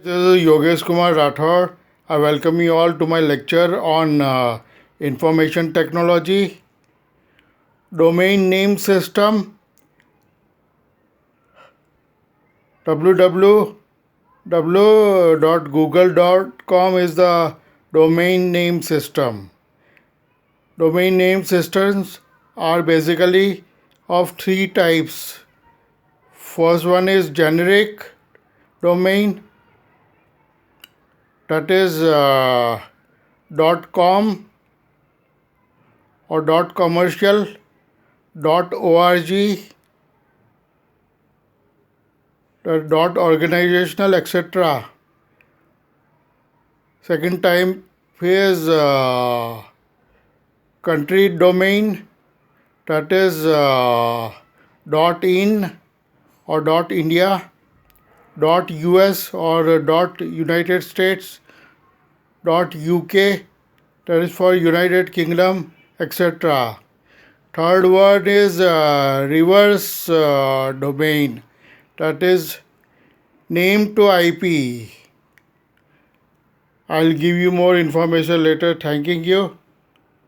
This is Yogeshkumar Rathod. I welcome you all to my lecture on information technology, domain name system, www.google.com is the domain name system. Domain name systems are basically of three types. First one is generic domain, that is .com or .commercial, .org, .organizational, etc. Second type is country domain, that is .in or .india, .us or .united states, .uk, that is for United Kingdom, etc. Third word is reverse domain, that is name to IP. I'll give you more information later. Thanking you.